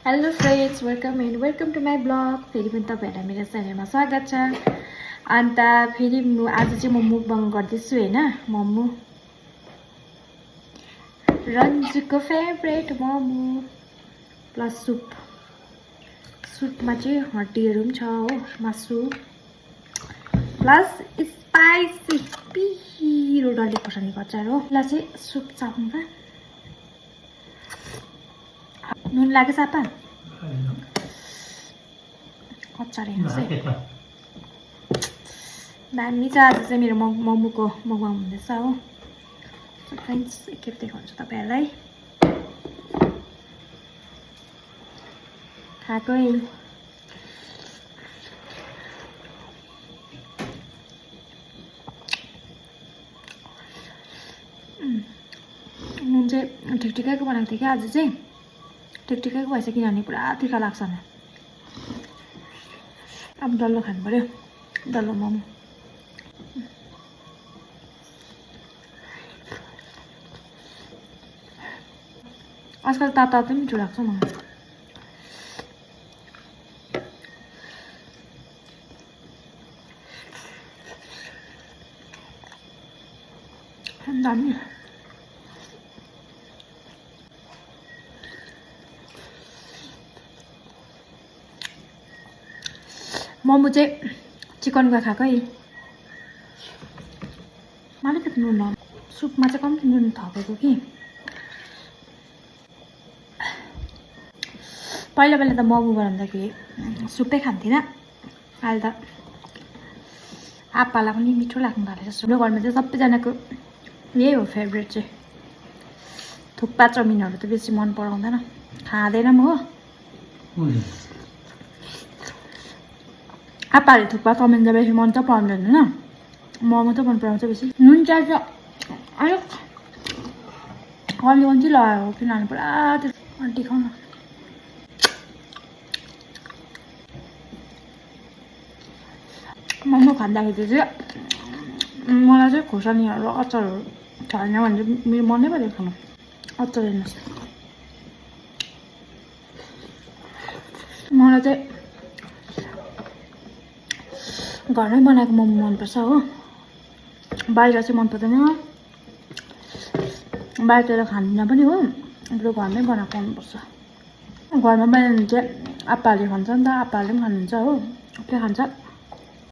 Hello friends, welcome to my blog. फेरि पनि तपाईँहरूलाई मेरो च्यानलमा स्वागत छ। अन्त फेरि आज चाहिँ म मुकबाङ गर्दैछु हैन। मोमो, रन्जुको फेभरेट मोमो प्लस सुप। सुपमा चाहिँ हड्डीहरू पनि छ हो, मासु प्लस स्पाइसी पिरो डल्ले खोर्सानीको अचार हो। यसलाई चाहिँ सुप चाप्नु त। नुन लाग्यो सापा अचार हेर्नुहोस् है, दामी छ। आज चाहिँ मेरो मोमोको मुकबाङ हुँदैछ हो। फ्रेन्ड्स, एकखेप देखाउँछु तपाईँहरूलाई। खाएको है। नुन चाहिँ ठिकठिकैको बनाएको थिएँ क्या आज चाहिँ। ठिकठिकैको भएछ किनभने पुरा तिखा लाग्छ नि। अब डल्लो खानु पर्यो, डल्लो मोमो। आजकल तातो पनि मिठो लाग्छ मलाई। दामी। मोमो चाहिँ चिकनको खाएको है। अलिकति नुन, सुपमा चाहिँ कम्ती नुन थपेको कि। पहिला त मोमो बनाउँदाखेरि सुपै खान्थिनँ। अहिले त आप्पालाई पनि मिठो लाग्नु थालेको छ। हाम्रो घरमा चाहिँ सबैजनाको यही हो फेभरेट चाहिँ। थुक्पा चाउमिनहरू त बेसी मन पराउँदैन, खाँदैन म हो। आप्पाले थुक्पा चाउमिन त बेसी मन त पराउँदैन होइन, मोमो त मन पराउँछ बेसी। नुन चाहिँ अलिक कम्ती लगाएको हो किनभने पुरा त्यो आन्टी खाउँ न। मोमो खाँदाखेरि चाहिँ मलाई चाहिँ खोर्सानीहरू अचारहरू छैन भने चाहिँ मेरो मनै पऱ्यो खानु। अचार हेर्नुहोस्, मलाई चाहिँ घरमै बनाएको मोमो मनपर्छ हो। बाहिर चाहिँ मन पर्दैन, बाहिरतिर खाँदिनँ पनि हो। हाम्रो घरमै बनाएको मनपर्छ। घरमा बनायो भने चाहिँ आप्पाहरूले खान्छ नि त, आप्पाहरूले पनि खानुहुन्छ हो, के खान्छ।